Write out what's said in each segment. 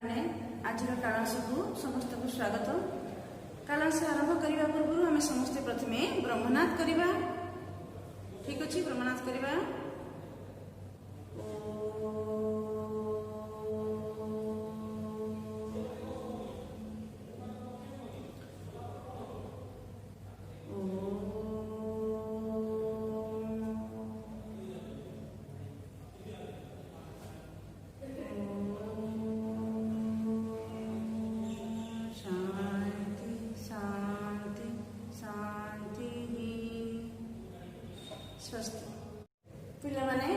आज कालांश को समस्त को स्वागत। कालांश आरंभ करने पूर्व आम समस्ते प्रथम ब्रह्मनाथ करवा। ठीक अच्छे ब्रह्मनाथ करवा। पिलाने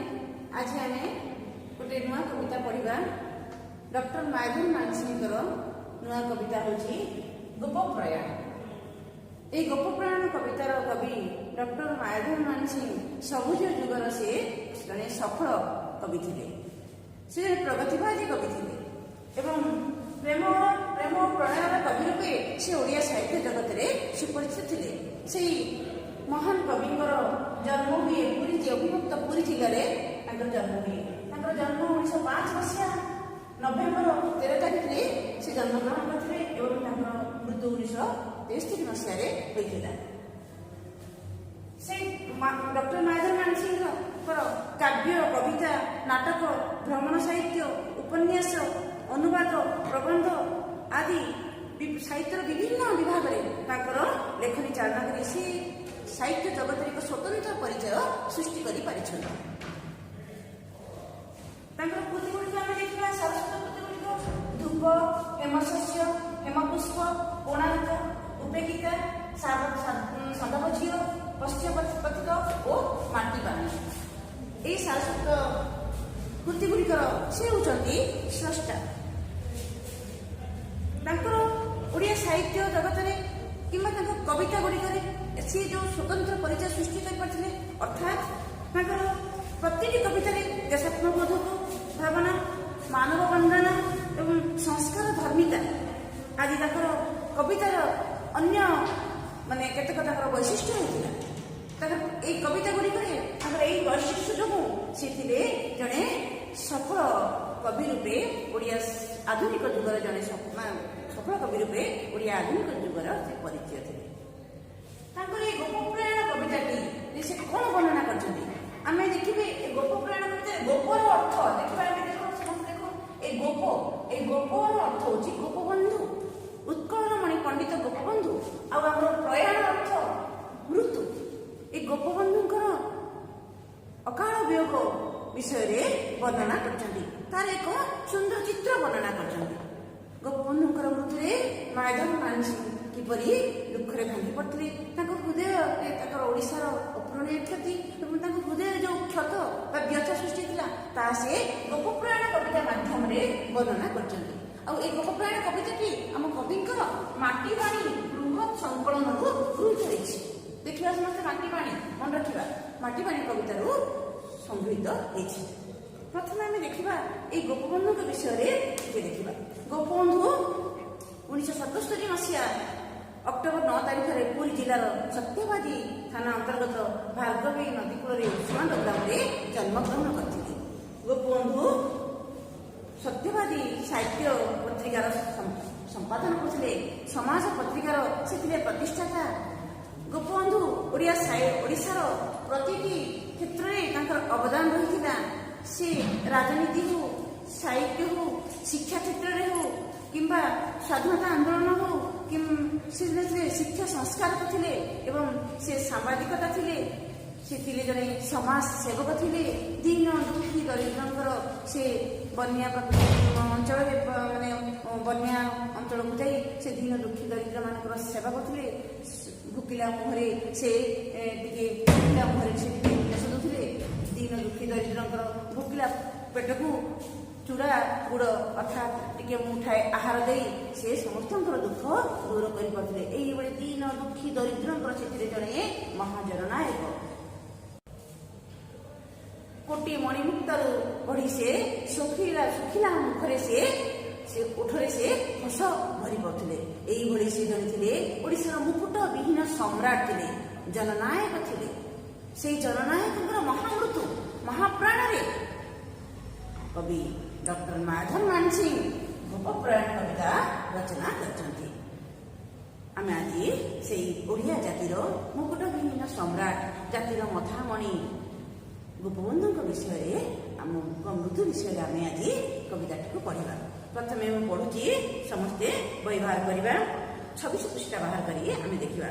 आज आम गोटे नुआ कविता पढ़ा। डॉक्टर माधव मानसिंह नुआ कविता हूँ गोप प्रयाण। ये गोप प्रयाण कवितार कवि डॉक्टर माधव मानसिंह सबुज जुगर से जड़े सफल कवि थे। से प्रगतिवादी कवि थे एवं प्रेम प्रेम प्रणयर कवि रूपे से ओडिया साहित्य जगत में सुपरिचित थे। से महान कविंकर जन्म हुए पुरी अभिमुक्त पुरी जिले में जन्म हुए। जन्म 1905 मसीहा नवेम्बर 13 तारीख में से जन्मग्रहण करते एवं मृत्यु 1963 मसीह होता। से डॉक्टर माधव मानसिंह काव्य कविता नाटक भ्रमण साहित्य उपन्यास अनुवाद प्रबंध आदि साहित्य विभिन्न विभाग में लेखनी चालना कर साहित्य जगत एक स्वतंत्र परिचय सृष्टि कर कृति गुड़िक आम देखा। सरस्वती कृति गुड़िक धूप हेमशस्य हेमपुष्प कोणार्क उपेक्षिता सदाब झील पश्चिमपथिक और माटीपानी। यही सारस्वत कृति गुड़िकर से होती स्रष्टा। ओडिया साहित्य जगत में कि कविता गुड़िक सी जो स्वतंत्र परिचय सृष्टि करते अर्थात प्रति कविता देशात्मबोधक भावना मानव वंदना एवं संस्कार धर्मिता आदि कवितार अन्य माने केतक वैशिष्ट्य होता। कविता गुड़िक वैशिष्ट्य जो से जड़े सफल कवि रूपे ओडिया आधुनिक जुगर जड़े सफल कवि रूपे ओडिया आधुनिक जुगर से परिचय थे। गोप प्रयाण कविताटी से कौन वर्णना करें देखिए। गोप प्रयाण कविता गोपर अर्थ देखिए। गोपर अर्थ हूँ गोपबंधु उत्कलमणि पंडित गोपबंधु आम प्रयाण अर्थ मृत्यु। ये गोपबंधु अकाल वियोग विषय वर्णना कर एक सुंदर चित्र वर्णना कर। गोपबंधु मृत्यु माधव मानसिंह किपरि दुखरे भांगी पड़ते हृदय ओडार अपूरणीय क्षति हृदय जो क्षत व्यथा सृष्टि था से गोप प्रयाण कविता माध्यम वर्णना कर। गोप प्रयाण कविताटी आम कविंकर माटीपाणी बृहत संकलन गृहीत होती। देखा समस्त माटीपाणी मन रखा माटीपाणी कवितार संगृहीत होती। प्रथम आम देखा ये गोपबंधु विषय देखा। गोपबंधु 1977 मसीहा अक्टोबर 9 तारीख में पुरी जिलार सत्यवादी थाना अंतर्गत भार्गवी नदी कूल उष्मांड ग्राम में जन्मग्रहण करते। गोपबंधु सत्यवादी साहित्य पत्रिकार संपादन करते। समाज पत्रिकार से प्रतिष्ठाता। गोपबंधु ओडिशार प्रति क्षेत्र में अवदान रही। से राजनीति हो साहित्य हो शिक्षा क्षेत्र में हो कि स्वाधीनता आंदोलन हो कि शिक्षा संस्कार थे एवं से सांबादिकता थे। से जड़े समाज सेवक थे। दीन दुखी दरिद्र से बन्या अंचल माने बन्या अंचल को जाई से दीन दुखी दरिद्र मान सेवा करते। भुकिला मुहरे से भुकिला मुहरे से देश दूसरे दीन दुखी दरिद्र भुकिला पेट को चूड़ा गुड़ अर्थात टे मुठाए आहार दे से समस्त दुख दूर करते। यही दीन दुखी दरिद्र से जड़े महाजननायक कोटी मणिमुक्त बढ़ी से सुखिला मुखरे से ओठरे से हस भरी पड़ते। यही से जड़े थे ओडिशार मुकुट विहीन सम्राट थे जननायक थे। से जननायक महामृत्यु महाप्राण कवि डॉक्टर माधव मानसिंह गोप ଓଡ଼ିଆ ଜାତିର ମୁକୁଟ ବିହୀନ ସମ୍ରାଟ ଜାତିର ମଥାମଣି ଗୋପବନ୍ଧୁଙ୍କ ବିଷୟରେ ଆମ ମୃତ୍ୟୁ ବିଷୟରେ ଆମେ ଆଜି କବିତାଟିକୁ ପଢ଼ିବା। ପ୍ରଥମେ ମୁଁ ପଢ଼ୁଛି, ସମସ୍ତେ ବହି ବାହାର କରିବା, 26 ପୃଷ୍ଠା ବାହାର କରି ଆମେ ଦେଖିବା।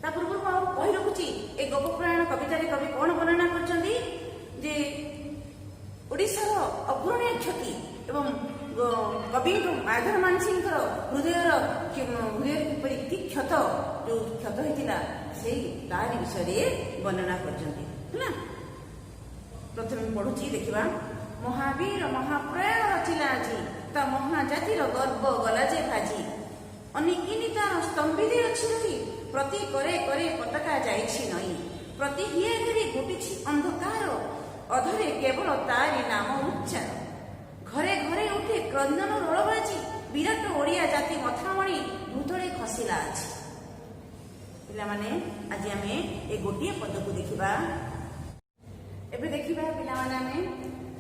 ତା ପୂର୍ବରୁ ମୁଁ କହି ରଖୁଛି, ଏ ଗୋପପୁରାଣ କବିତାରେ କବି କ'ଣ ବର୍ଣ୍ଣନା କରିଛନ୍ତି ଯେ ଓଡ଼ିଶାର ଅଗ୍ରଣୀୟ କ୍ଷତି ଏବଂ କବିଙ୍କ ମାଧବ ମାନସିଂଙ୍କର ହୃଦୟର କିପରି କି କ୍ଷତ ଯେଉଁ କ୍ଷତ ହୋଇଥିଲା ସେଇ ତାରି ବିଷୟରେ ବର୍ଣ୍ଣନା କରିଛନ୍ତି ହେଲା। ପ୍ରଥମେ ମୁଁ ପଢୁଛି, ଦେଖିବା। ମହାବୀର ମହାପ୍ରୟାଣ ରଚିଲା ଆଜି, ତା ମହାଜାତିର ଗର୍ବ ଗଲା ଯେ ଭାଜି। ଅନେକିନି ତାର ସ୍ତମ୍ଭିରେ ଅଛି ରହି, ପ୍ରତି କରେ କରେ ପତାକା ଯାଇଛି ନଈ। ପ୍ରତି ହିଏ ଘରେ ଘଟିଛି ଅନ୍ଧକାର, ଅଧରେ କେବଳ ତାରି ନାମ ଉଚ୍ଚାର। ଘରେ ଘରେ ଉଠେ କ୍ରନ୍ଦନ ରୋଳବାଜି, ବିରାଟ ଓଡ଼ିଆ ଜାତି ମଥାମଣି ଭୂତଳେ ଖସିଲା ଅଛି। ପିଲାମାନେ ଆଜି ଆମେ ଏ ଗୋଟିଏ ପଦକୁ ଦେଖିବା। ଏବେ ଦେଖିବା ପିଲାମାନେ, ଆମେ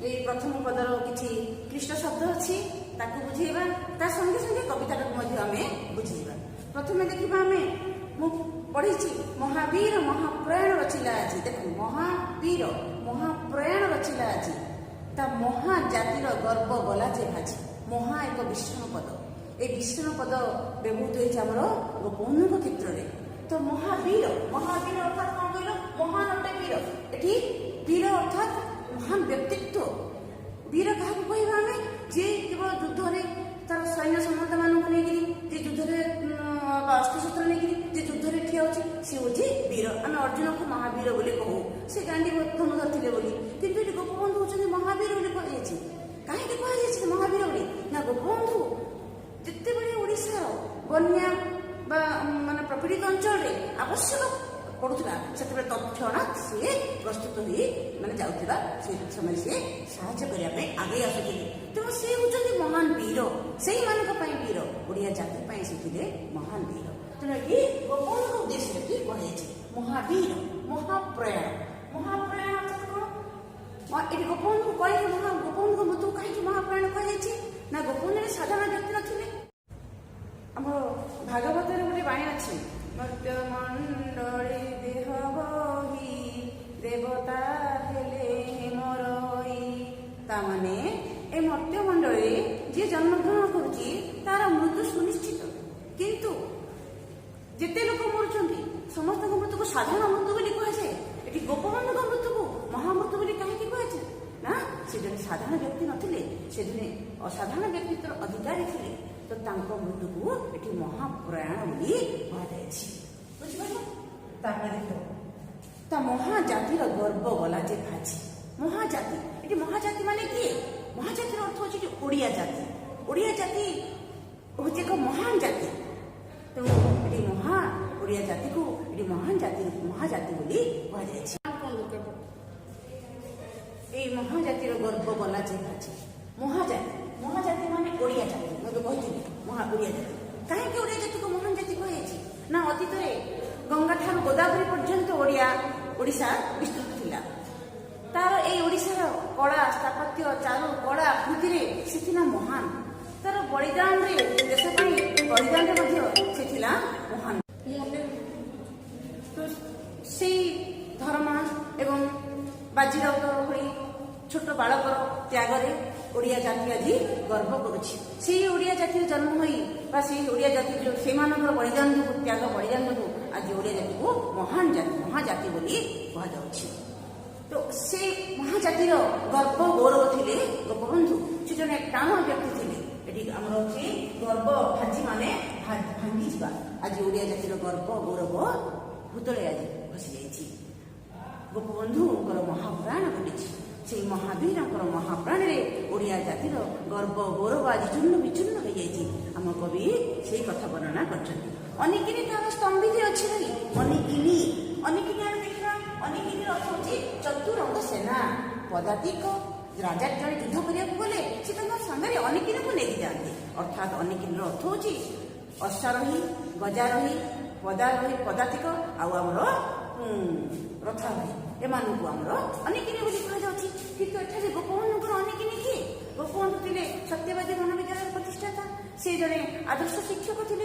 ଏଇ ପ୍ରଥମ ପଦର କିଛି କ୍ଲିଷ୍ଟ ଶବ୍ଦ ଅଛି ତାକୁ ବୁଝେଇବା, ତା ସଙ୍ଗେ ସଙ୍ଗେ କବିତାଟାକୁ ମଧ୍ୟ ଆମେ ବୁଝେଇବା। ପ୍ରଥମେ ଦେଖିବା, ଆମେ ମୁଁ ପଢିଛି ମହାବୀର ମହାପ୍ରୟାଣ ରଚିଲା ଆଜି। ଦେଖନ୍ତୁ, ମହାବୀର ମହାପ୍ରୟାଣ ରଚିଲା ଆଜି, ତା ମହାଜାତିର ଗର୍ବ ଗଲା ଯେ ଭାଜି। ମହା ଏକ ବିଶେଷଣ ପଦ, এই ବିଶେଷଣ ପଦ ବ୍ୟବହୃତ ହୋଇଛି ଆମର ଗୋପବନ୍ଧୁଙ୍କ କ୍ଷେତ୍ରରେ। ତ ମହାବୀର, ମହାବୀର ଅର୍ଥାତ୍ କଣ କହିଲ? ମହାନ ଅଟେ ବୀର। ଏଠି ବୀର ଅର୍ଥାତ୍ ମହାନ ବ୍ୟକ୍ତିତ୍ୱ। ବୀର କାହାକୁ କହିବା ଆମେ? ଯେ କେବଳ ଯୁଦ୍ଧରେ ତାର ସୈନ୍ୟ ସାମନ୍ତ ମାନଙ୍କୁ ନେଇକିରି, ଯେ ଯୁଦ୍ଧରେ ଅସ୍ତ୍ରଶସ୍ତ୍ର ନେଇକିରି ଯେ ଯୁଦ୍ଧରେ ଠିଆ ହେଉଛି, ସେ ହେଉଛି ବୀର। ଆମେ ଅର୍ଜୁନକୁ ମହାବୀର ବୋଲି କହୁ, ସେ ଗାଣ୍ଡି ଧନୁ ଧରିଥିଲେ ବୋଲି। କିନ୍ତୁ ଏଠି ଗୋପବନ୍ଧୁ ହେଉଛନ୍ତି ମହାବୀର ବୋଲି କୁହାଯାଇଛି। କାହିଁକି କୁହାଯାଇଛି ମହାବୀର ବୋଲି? ନା, ଗୋପବନ୍ଧୁ ଯେତେବେଳେ ଓଡ଼ିଶାର ବନ୍ୟା ବା ମାନେ ପ୍ରପୀଡ଼ିତ ଅଞ୍ଚଳରେ ଆବଶ୍ୟକ ପଡୁଥିଲା, ସେତେବେଳେ ତତ୍କ୍ଷଣାତ୍ ସିଏ ପ୍ରସ୍ତୁତ ହୋଇ ମାନେ ଯାଉଥିବା, ସେ ସମୟରେ ସିଏ ସାହାଯ୍ୟ କରିବା ପାଇଁ ଆଗେଇ ଆସୁଥିଲେ। ତେଣୁ ସେ ହେଉଛନ୍ତି ମହାନ ବୀର, ସେଇମାନଙ୍କ ପାଇଁ ବୀର, ଓଡ଼ିଆ ଜାତି ପାଇଁ ସେ ଥିଲେ ମହାନ ବୀର। ତେଣୁ ଏଠି ଗୋପବନ୍ଧୁଙ୍କ ଉଦ୍ଦେଶ୍ୟରେ କି କୁହାଯାଇଛି ମହାବୀର ମହାପ୍ରୟାଣ। ମହାପ୍ରୟାଣ ଅର୍ଥାତ୍ କ'ଣ? ଏଠି ଗୋପବନ୍ଧୁଙ୍କୁ କହିଲେ ଗୋପବନ୍ଧୁଙ୍କ ମୃତ୍ୟୁକୁ କାହିଁକି ମହାପ୍ରୟାଣ କୁହାଯାଇଛି? ନା, ଗୋପବନ୍ଧୁ ସାଧାରଣ ବ୍ୟକ୍ତି ନଥିଲେ। ଆମର ଭାଗବତରେ ଗୋଟେ ବାଣୀ ଅଛି, ମର୍ତ୍ତ୍ୟମଣ୍ଡଳୀ ଦେହ ବହି ଦେବତା ହେଲେ ହେମରଇ। ତାମାନେ ଏ ମର୍ତ୍ତ୍ୟମଣ୍ଡଳୀରେ ଯିଏ ଜନ୍ମଗ୍ରହଣ କରୁଛି ତାର ମୃତ୍ୟୁ ସୁନିଶ୍ଚିତ। କିନ୍ତୁ ଯେତେ ଲୋକ ମରୁଛନ୍ତି ସମସ୍ତଙ୍କ ମୃତ୍ୟୁକୁ ସାଧାରଣ ମୃତ୍ୟୁ ବୋଲି କୁହାଯାଏ। ଏଠି ଗୋପବନ୍ଧୁଙ୍କ ମୃତ୍ୟୁକୁ ମହାମୃତ୍ୟୁ ବୋଲି କାହିଁକି କୁହାଯାଏ? ନା, ସେ ଜଣେ ସାଧାରଣ ବ୍ୟକ୍ତି ନଥିଲେ, ସେ ଜଣେ ଅସାଧାରଣ ବ୍ୟକ୍ତିତ୍ୱର ଅଧିକାରୀ ଥିଲେ। ତ ତାଙ୍କ ମୃତ୍ୟୁକୁ ଏଠି ମହାପ୍ରୟାଣ ବୋଲି କୁହାଯାଇଛି। ବୁଝିପାରିଲ? ତାପରେ ଦେଖ, ତା ମହାଜାତିର ଗର୍ବ ଗଲା ଯେ ଭାଜି। ମହାଜାତି, ଏଠି ମହାଜାତି ମାନେ କିଏ? ମହାଜାତିର ଅର୍ଥ ହଉଛି ଏଠି ଓଡ଼ିଆ ଜାତି। ଓଡ଼ିଆ ଜାତି ହଉଛି ଏକ ମହାନ ଜାତି। ତେଣୁ ଏଠି ଓଡ଼ିଆ ଜାତିକୁ ଏଠି ମହାଜାତି ବୋଲି କୁହାଯାଇଛି। এই ମହାଜାତିର ଗର୍ବ ଗଲା ଯେ ଭାଜି। ମହାଜାତି ମାନେ ଓଡ଼ିଆ ଜାତି। ମୁଁ ଏବେ କହିଥିଲି ଓଡ଼ିଆ ଜାତି। କାହିଁକି ଓଡ଼ିଆ ଜାତିକୁ ମହାନ ଜାତି କୁହାଯାଇଛି? ନା, ଅତୀତରେ ଗଙ୍ଗାଠାରୁ ଗୋଦାବରୀ ପର୍ଯ୍ୟନ୍ତ ଓଡ଼ିଶା ବିସ୍ତୃତ ଥିଲା। ତାର ଏଇ ଓଡ଼ିଶାର କଳା ସ୍ଥାପତ୍ୟ, ଚାରୁ କଳା କୃତିରେ ସେ ଥିଲା ମହାନ। ତାର ବଳିଦାନରେ, ଦେଶ ପାଇଁ ବଳିଦାନରେ ମଧ୍ୟ ସେ ଥିଲା ମହାନ। ସେଇ ଧର୍ମା ଏବଂ ବାଜିରାଉତ ଭଳି ଛୋଟ ବାଳକର ତ୍ୟାଗରେ ଓଡ଼ିଆ ଜାତି ଆଜି ଗର୍ବ କରୁଛି। ସେଇ ଓଡ଼ିଆ ଜାତିରେ ଜନ୍ମ ହୋଇ ବା ସେଇ ଓଡ଼ିଆ ଜାତି ସେମାନଙ୍କର ବଳିଦାନ ଯୋଗୁଁ, ତ୍ୟାଗ ବଳିଦାନ ଯୋଗୁଁ ଆଜି ଓଡ଼ିଆ ଜାତିକୁ ମହାଜାତି ବୋଲି କୁହାଯାଉଛି। ତ ସେ ମହାଜାତିର ଗର୍ବ ଗୌରବ ଥିଲେ ଗୋପବନ୍ଧୁ। ସେ ଜଣେ ପ୍ରାଣ ବ୍ୟକ୍ତି ଥିଲେ। ଏଠି ଆମର ଅଛି ଗର୍ବ ଭାଜି ମାନେ ଭାଙ୍ଗିଯିବା। ଆଜି ଓଡ଼ିଆ ଜାତିର ଗର୍ବ ଗୌରବ ଭୂତଳେ ଆଜି ଖସି ଯାଇଛି। ଗୋପବନ୍ଧୁଙ୍କର ମହାପ୍ରାଣ ଘଟିଛି। ସେଇ ମହାବୀରଙ୍କର ମହାପ୍ରାଣରେ ଓଡ଼ିଆ ଜାତିର ଗର୍ବ ଗୌରବ ଆଜି ଚୂର୍ଣ୍ଣ ବିଚୂର୍ଣ୍ଣ ହୋଇଯାଇଛି। ଆମ କବି ସେଇ କଥା ବର୍ଣ୍ଣନା କରିଛନ୍ତି। ଅନେକିନି ତାର ସ୍ତମ୍ଭିରେ ଅଛି ବୋଲି। ଅନେକିନି ଆମେ ଦେଖିବା, ଅନେକିନିର ଅର୍ଥ ହେଉଛି ଚତୁରଙ୍ଗ ସେନା ପଦାତିକ। ରାଜା ଜଣେ ଯୁଦ୍ଧ କରିବାକୁ ଗଲେ ସେ ତାଙ୍କ ସାଙ୍ଗରେ ଅନେକିନିକୁ ନେଇକି ଯାଆନ୍ତି। ଅର୍ଥାତ୍ ଅନେକିନିର ଅର୍ଥ ହେଉଛି ଅଶ୍ୱାରୋହୀ, ଗଜାରୋହୀ, ପଦାତିକ ଆଉ ଆମର ରଥାରୋହୀ। ଏମାନଙ୍କୁ ଆମର ଅନେକିନି ବୋଲି କୁହାଯାଉଛି। କିନ୍ତୁ ଏଠାରେ ଗୋପବନ୍ଧୁଙ୍କର ଅନେକିନି କିଏ? ଗୋପବନ୍ଧୁ ଥିଲେ ସତ୍ୟବାଦୀ ମହାବିଦ୍ୟାଳୟର ପ୍ରତିଷ୍ଠାତା। से जड़े आदर्श शिक्षक थे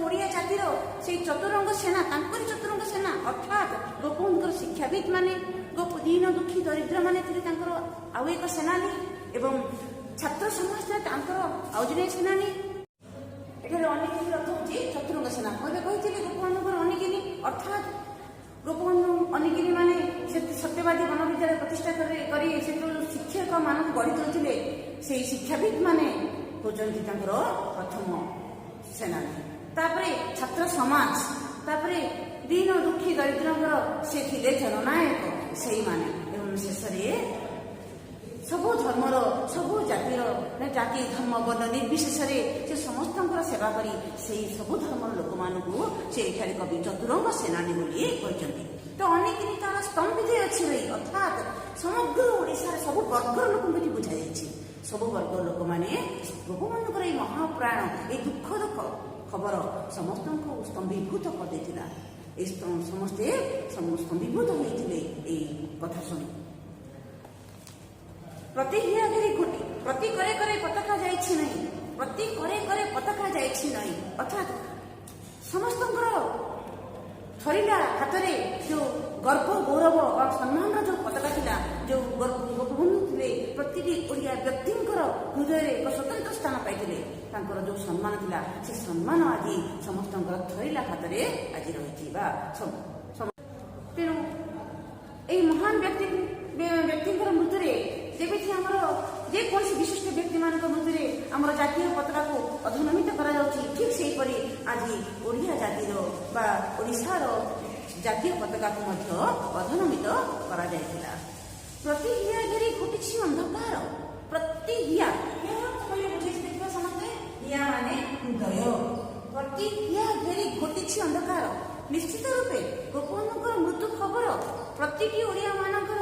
ओडिया जातिर से चतुरंग सेना चतुरंग सेना अर्थात गोपबंधुकर शिक्षाविद माने दीन दुखी दरिद्र माने आउ एक सेनानी एवं छात्र समाज आउ जड़े सेनानी एठारे अनेकिनी अर्थ होची चतुरंग सेना मैं कही गोपबंधुकर अनेकिनी अर्थात गोपबंधु अनेकिनी माने सत्यवादी गणविद्यालय प्रतिष्ठा करी शिक्षक मान गढ़ी तोलते से शिक्षाविद माने होचंती प्रथम सेनानी तापरे छात्र समाज तापरे दीन दुखी दरिद्र से थिले जननायक से माने एवं शेष सबु धर्मर सबु जातिर जाति धर्म वर्ण निर्विशेष से समस्त सेवा करी से सबु धर्म लोक मानू से कवि चतुरंग सेनानी बोली कहते तो अनेक तार स्तंभित अच्छी रही अर्थात समग्र ओडिशा सबु वर्गर लोक बुझा सब वर्ग लोक मैंने गोपबंधुकर ये महाप्राण ये दुखद खबर समस्त स्तंभीभूत कर समस्ते स्तंभीभूत होते कथा शुणी प्रति हिया घेरी घोटी प्रति करे करे पताका जाइछि नहीं प्रति करे करे पताका जाइछि नहीं अर्थात समस्त थरिला हाथ में जो गर्व गौरव और सम्मान जो पताका थिला जो गोपबंधु थे प्रति ओडिया व्यक्ति हृदय एक स्वतंत्र स्थान पाई जो सम्मान थिला से सम्मान आज समस्त थरिला हाथ में आज रही तेणु यही महान व्यक्ति मृत्यु जेबी आमर जेकोसी विशिष्ट व्यक्ति मान मध्य आम जातीय पताका को अधनमित करा ठीक से आज ओडिया जातिर बा ओडिशार जातीय पताका को अधनमित करा जायतिला प्रति हिया घेरी घोटी अंधकार प्रति हिया समझते हिया माने हृदय प्रति हिया घेरी घोटी अंधकार निश्चित रूपे गोपबंधुकर मृत्यु खबर प्रति ओडिया मानकर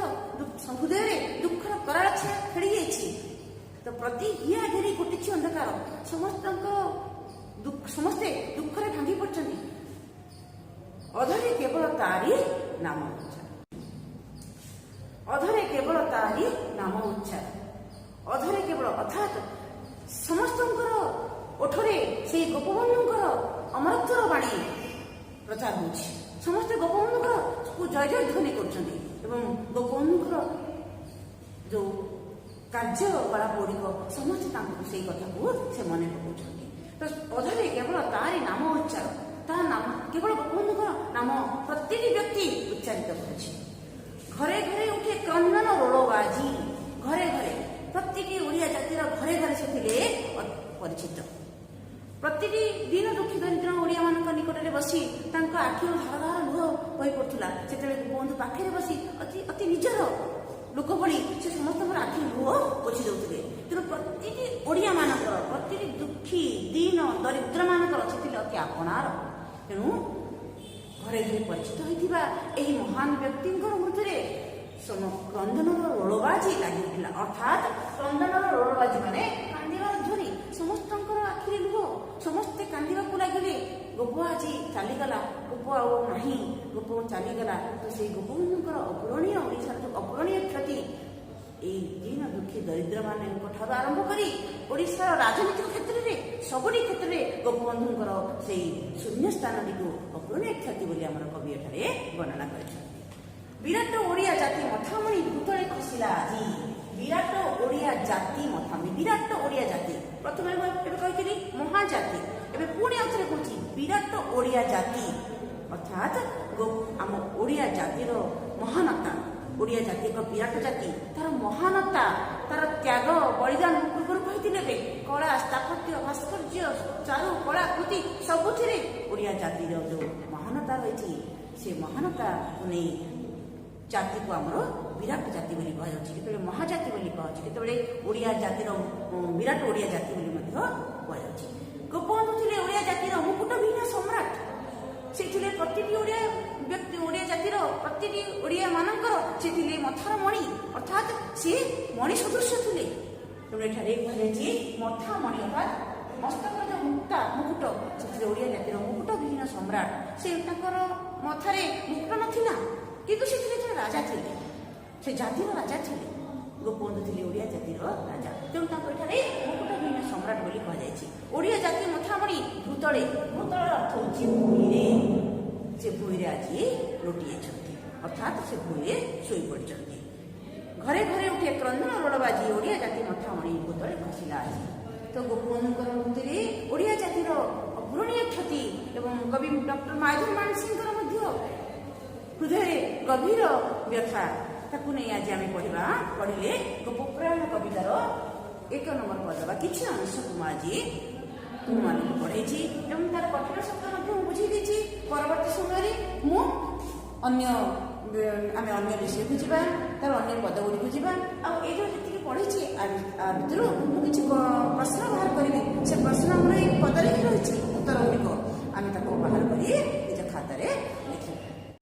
हृदय दुखर कराल छाया खेली जाइए तो प्रति हिया घेरी घोटी अंधकार समस्ते दुखरे भांगी पड़ते अधरे केवल तारी नाम उच्चार अधरे केवल तारी नाम उच्चार अधरे केवल अर्थात समस्त ओठरे से गोपबंधुकर अमरत्वर बाणी प्रचार हो समस्ते गोपबंधुकर को जय जय ध्वनि कर गोपबंधुकर जो कार्यकलाप गुड़िक समस्ते से कथा को से मन पकाउछन्ति तो अधरे केवल तारी नाम उच्चार ता नाम केवल गोपबंधुकर नाम प्रत्येक व्यक्ति उच्चारित करुछि घरे घरे उठे क्रंदन रोलबाजी घरे घरे प्रत्येक ओडिया जातिर घरे घरे से परिचित प्रत्येक दीन दुखी दरिद्र ओडिया मान निकट में बसी आखि धार धार लुह बही पड़ूला से गोपबंधु पाखे बसी अति निजर लोक भली से समस्त आखि लुह पोछि दौले तेणु प्रत्येक ओडिया मानकर प्रत्येक दुखी दीन दरिद्र मानकर से अति आपणार तेणु घरे घरे परिचित होता यही महान व्यक्ति मृत्यु क्रंदन रोलबाजी लगी अर्थात क्रंदन रोलबाजी माने कांदिबार ध्वनि समस्त आखिरी लुह समस्ते कांदा लगे गोप आज चलीगला गोप आई गोप चलीगला तो से गोपबंधुकर अपूरणीय ओडिशार जो अपूरणीय क्षति दीन दुखी दरिद्र मान आरंभ कर ओडिशार राजनीतिक क्षेत्र में सबुरी क्षेत्र में गोपबंधुकर से शून्य स्थान टी अपूरणीय क्षति बोली आम कवि एठारे वर्णना कर विराट ओडिया जाति मथामणि भूतले खसिला आज विराट ओडिया जाति मथामणि विराट ओडिया जाति प्रथम कही महाजाति एवं पुणी आउे कौन विराट ओडिया जाति अर्थात आम ओडिया जातिर महानता ओडिया जाति एक विराट जाति तार महानता तार त्याग बलिदान पूर्व कही कला स्थापत्य भास्कर्य चारु कलाकृति सबुथिरे ओडिया जातिर जो महानता रही से महानता नहीं जाति को आमर विराट जाति बोली कहुच्छे महाजाति बोली कहुच्छे ओडिया जातिर विराट ओडिया जाति बोली कहुच्छे गोपबंधु थे ओडिया जातिर मुकुटविहीन सम्राट से प्रति ओडिया व्यक्ति ओडिया जातिर प्रति ओडिया मानकर से मथार मणि अर्थात सी मणि सदृश थे तेणु मथा मणि अर्थात मस्तक जो मुक्ता मुकुट से ओडिया जातिर मुकुटविहीन सम्राट से मथारे मुकुट नाला किंतु से राजा थे से जातिर राजा थे गोपबंधु थे ओडिया जातिर राजा तेणु मुकुटविहीन सम्राट बोली कहुच्छे ଓଡ଼ିଆ ଜାତି ମଥାମଣି ଭୂତଳେ, ଭୂତଳ ଅର୍ଥ ହେଉଛି ଭୂଇଁରେ, ସେ ଭୂଇଁରେ ଆଜି ଲୋଟିଯାଇଛନ୍ତି, ଅର୍ଥାତ୍ ସେ ଭୂଇଁରେ ଶୋଇପଡ଼ିଛନ୍ତି। ଘରେ ଘରେ ଉଠେ କ୍ରନ୍ଦନ ରୋଳ ବାଜି, ଓଡ଼ିଆ ଜାତି ମଥାମଣି ଭୂତଳେ ଖସିଲା ଆଜି। ତ ଗୋପବନ୍ଧୁଙ୍କର ମୃତ୍ୟୁରେ ଓଡ଼ିଆ ଜାତିର ଅପୂରଣୀୟ କ୍ଷତି ଏବଂ କବି ଡକ୍ଟର ମାଧବ ମାନସିଂହଙ୍କର ମଧ୍ୟ ହୃଦୟରେ ଗଭୀର ବ୍ୟଥା, ତାକୁ ନେଇ ଆଜି ଆମେ ପଢ଼ିଲେ ଗୋପପୁରାଣ କବିତାର 1 ନମ୍ବର ପଦ ବା କିଛି ଅଂଶକୁ ମୁଁ ଆଜି ତୁମମାନଙ୍କୁ ପଢ଼େଇଛି ଏବଂ ତାର କଠିନ ଶବ୍ଦ ମଧ୍ୟ ମୁଁ ବୁଝେଇ ଦେଇଛି। ପରବର୍ତ୍ତୀ ସମୟରେ ମୁଁ ଆମେ ଅନ୍ୟ ବିଷୟକୁ ଯିବା, ତାର ଅନ୍ୟ ପଦ ଗୁଡ଼ିକୁ ଯିବା। ଆଉ ଏଇ ଯେଉଁ ଯେତିକି ପଢ଼ିଛି ଆ ଭିତରୁ ମୁଁ କିଛି ପ୍ରଶ୍ନ ବାହାର କରିବି, ସେ ପ୍ରଶ୍ନ ଆମର ଏଇ ପଦରେ ହିଁ ରହିଛି, ଉତ୍ତର ଗୁଡ଼ିକ ଆମେ ତାକୁ ବାହାର କରି